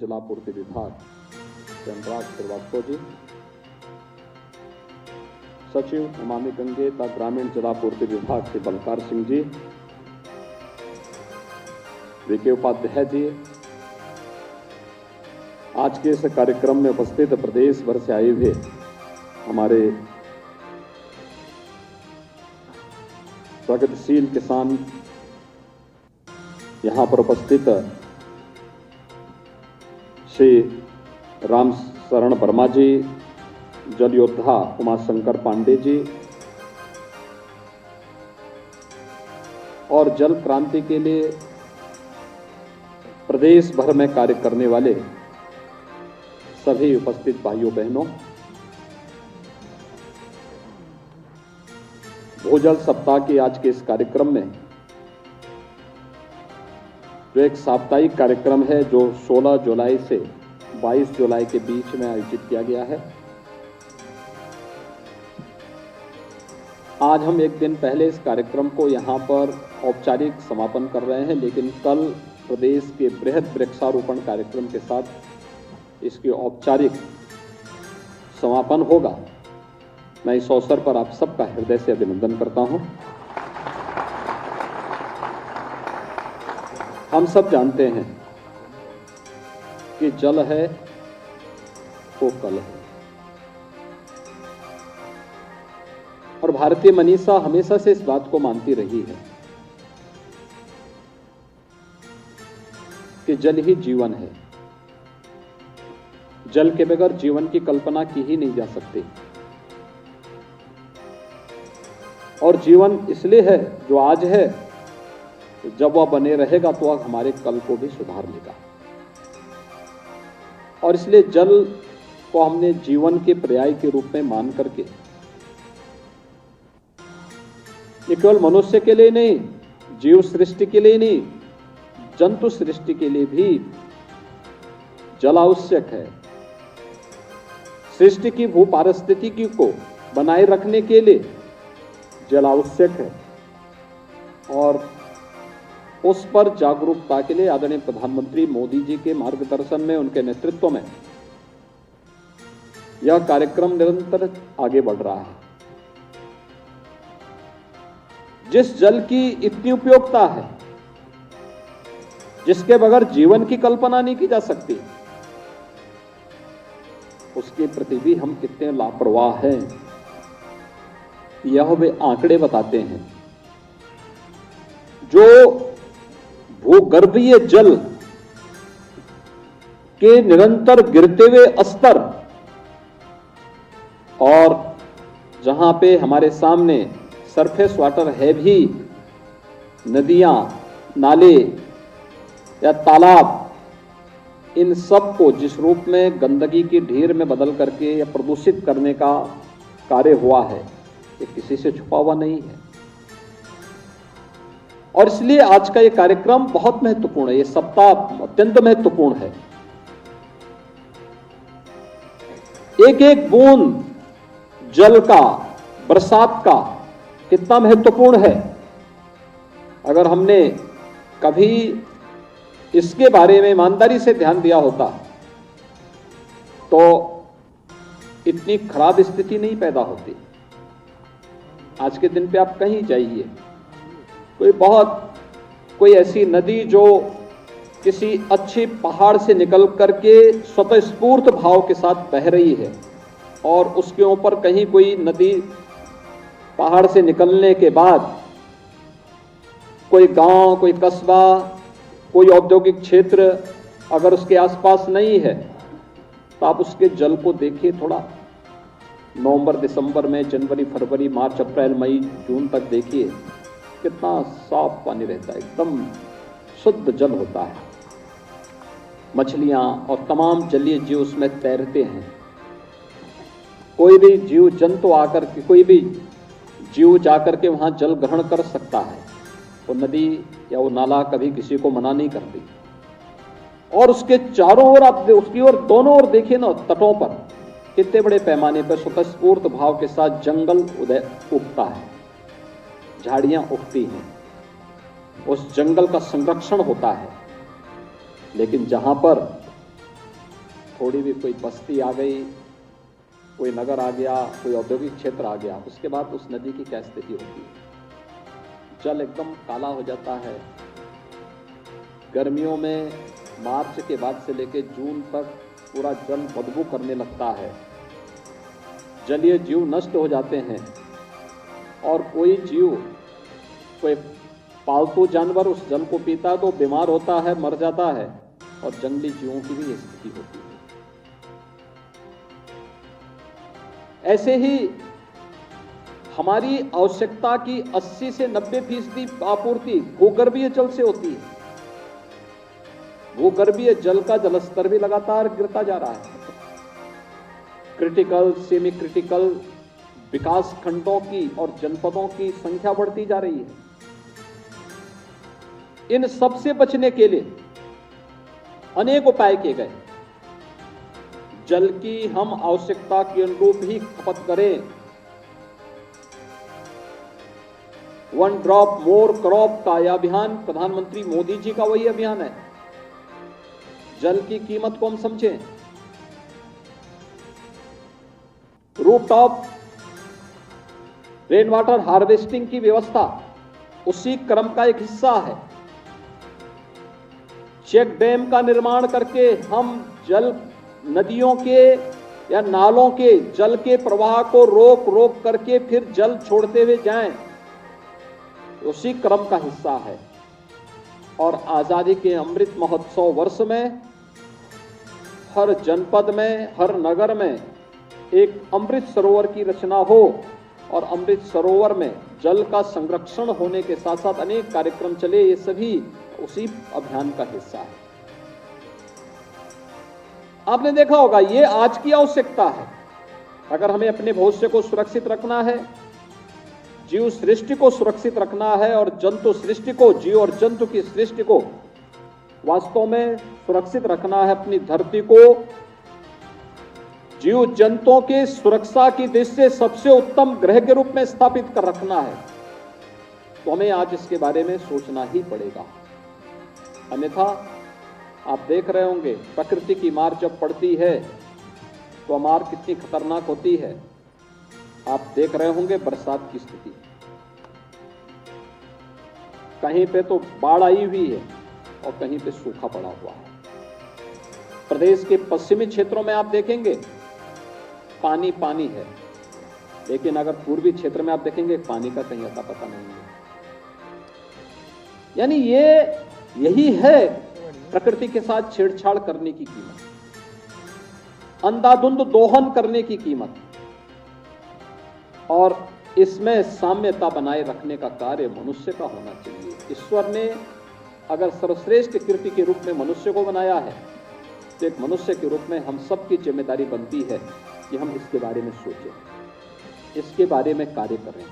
जलापूर्ति विभाग चंद्राज श्रीवास्तव जी, सचिव नमामि गंगे तथा ग्रामीण जलापूर्ति विभाग श्री बलकार सिंह जी, वीके उपाध्याय जी, आज के इस कार्यक्रम में उपस्थित प्रदेश भर से आए हुए हमारे प्रगतिशील किसान, यहां पर उपस्थित श्री राम शरण वर्मा जी, जल योद्धा उमाशंकर पांडे जी और जल क्रांति के लिए प्रदेश भर में कार्य करने वाले सभी उपस्थित भाइयों बहनों, भूजल सप्ताह के आज के इस कार्यक्रम में जो एक साप्ताहिक कार्यक्रम है जो 16 जुलाई से 22 जुलाई के बीच में आयोजित किया गया है। आज हम एक दिन पहले इस कार्यक्रम को यहां पर औपचारिक समापन कर रहे हैं, लेकिन कल प्रदेश के बृहद वृक्षारोपण कार्यक्रम के साथ इसकी औपचारिक समापन होगा। मैं इस अवसर पर आप सबका हृदय से अभिनंदन करता हूं। हम सब जानते हैं कि जल है तो कल है, और भारतीय मनीषा हमेशा से इस बात को मानती रही है कि जल ही जीवन है। जल के बगैर जीवन की कल्पना की ही नहीं जा सकती, और जीवन इसलिए है जो आज है, जब वह बने रहेगा तो वह हमारे कल को भी सुधार लेगा। और इसलिए जल को हमने जीवन के पर्याय के रूप में मान करके ये केवल मनुष्य के लिए नहीं, जीव सृष्टि के लिए नहीं, जंतु सृष्टि के लिए भी जल आवश्यक है। सृष्टि की भू पारिस्थितिकी को बनाए रखने के लिए जल आवश्यक है, और उस पर जागरूकता के लिए आदरणीय प्रधानमंत्री मोदी जी के मार्गदर्शन में, उनके नेतृत्व में यह कार्यक्रम निरंतर आगे बढ़ रहा है। जिस जल की इतनी उपयोगिता है, जिसके बगैर जीवन की कल्पना नहीं की जा सकती, उसके प्रति भी हम कितने लापरवाह हैं, यह वे आंकड़े बताते हैं। जो भूगर्भीय जल के निरंतर गिरते हुए स्तर, और जहां पे हमारे सामने सरफेस वाटर है भी, नदियां, नाले या तालाब, इन सब को जिस रूप में गंदगी की ढेर में बदल करके या प्रदूषित करने का कार्य हुआ है, ये किसी से छुपा हुआ नहीं है। और इसलिए आज का ये कार्यक्रम बहुत महत्वपूर्ण है, ये सप्ताह अत्यंत महत्वपूर्ण है। एक एक बूंद जल का, बरसात का कितना महत्वपूर्ण है। अगर हमने कभी इसके बारे में ईमानदारी से ध्यान दिया होता तो इतनी खराब स्थिति नहीं पैदा होती। आज के दिन पे आप कहीं जाइए, कोई ऐसी नदी जो किसी अच्छे पहाड़ से निकल करके स्वतःस्फूर्त भाव के साथ बह रही है, और उसके ऊपर कहीं कोई नदी पहाड़ से निकलने के बाद कोई गांव, कोई कस्बा, कोई औद्योगिक क्षेत्र अगर उसके आसपास नहीं है, तो आप उसके जल को देखिए। थोड़ा नवंबर, दिसंबर में, जनवरी, फरवरी, मार्च, अप्रैल, मई, जून तक देखिए, कितना साफ पानी रहता है, एकदम शुद्ध जल होता है। मछलियां और तमाम जलीय जीव उसमें तैरते हैं। कोई भी जीव जंतु आकर के, कोई भी जीव जाकर के वहां जल ग्रहण कर सकता है। वो नदी या वो नाला कभी किसी को मना नहीं करती। और उसके चारों ओर आप उसकी ओर दोनों ओर देखिए ना, तटों पर कितने बड़े पैमाने पर स्वतःस्फूर्त भाव के साथ जंगल उगता है, झाड़ियां उगती हैं, उस जंगल का संरक्षण होता है। लेकिन जहां पर थोड़ी भी कोई बस्ती आ गई, कोई नगर आ गया, कोई औद्योगिक क्षेत्र आ गया, उसके बाद उस नदी की क्या स्थिति होती है? जल एकदम काला हो जाता है। गर्मियों में मार्च के बाद से लेकर जून तक पूरा जल बदबू करने लगता है, जलीय जीव नष्ट हो जाते हैं और कोई जीव, कोई पालतू जानवर उस जल को पीता तो बीमार होता है, मर जाता है, और जंगली जीवों की भी स्थिति होती है। ऐसे ही हमारी आवश्यकता की 80 से 90% आपूर्ति भूगर्भीय जल से होती है। भूगर्भीय जल का जलस्तर भी लगातार गिरता जा रहा है। क्रिटिकल, सेमी क्रिटिकल विकास खंडों की और जनपदों की संख्या बढ़ती जा रही है। इन सब से बचने के लिए अनेक उपाय किए गए। जल की हम आवश्यकता के अनुरूप ही खपत करें। वन ड्रॉप मोर क्रॉप का यह अभियान प्रधानमंत्री मोदी जी का वही अभियान है। जल की कीमत को हम समझें। रूफटॉप रेन वाटर हार्वेस्टिंग की व्यवस्था उसी क्रम का एक हिस्सा है। चेक डैम का निर्माण करके हम जल, नदियों के या नालों के जल के प्रवाह को रोक रोक करके फिर जल छोड़ते हुए जाएं, उसी क्रम का हिस्सा है। और आजादी के अमृत महोत्सव वर्ष में हर जनपद में, हर नगर में एक अमृत सरोवर की रचना हो और अमृत सरोवर में जल का संरक्षण होने के साथ साथ अनेक कार्यक्रम चले, ये सभी उसी अभियान का हिस्सा है। आपने देखा होगा, ये आज की आवश्यकता है। अगर हमें अपने भविष्य को सुरक्षित रखना है, जीव सृष्टि को सुरक्षित रखना है और जंतु सृष्टि को, जीव और जंतु की सृष्टि को वास्तव में सुरक्षित रखना है, अपनी धरती को जीव जंतुओं की सुरक्षा की दृष्टि से सबसे उत्तम ग्रह के रूप में स्थापित कर रखना है, तो हमें आज इसके बारे में सोचना ही पड़ेगा। अन्यथा आप देख रहे होंगे, प्रकृति की मार जब पड़ती है तो मार कितनी खतरनाक होती है। आप देख रहे होंगे बरसात की स्थिति, कहीं पे तो बाढ़ आई हुई है और कहीं पे सूखा पड़ा हुआ है। प्रदेश के पश्चिमी क्षेत्रों में आप देखेंगे पानी पानी है, लेकिन अगर पूर्वी क्षेत्र में आप देखेंगे पानी का कहीं अता पता नहीं है। यानी यही है प्रकृति के साथ छेड़छाड़ करने की कीमत, अंधाधुंध दोहन करने की कीमत, और इसमें साम्यता बनाए रखने का कार्य मनुष्य का होना चाहिए। ईश्वर ने अगर सर्वश्रेष्ठ कृति के रूप में मनुष्य को बनाया है, तो एक मनुष्य के रूप में हम सबकी जिम्मेदारी बनती है कि हम इसके बारे में सोचें, इसके बारे में कार्य करें।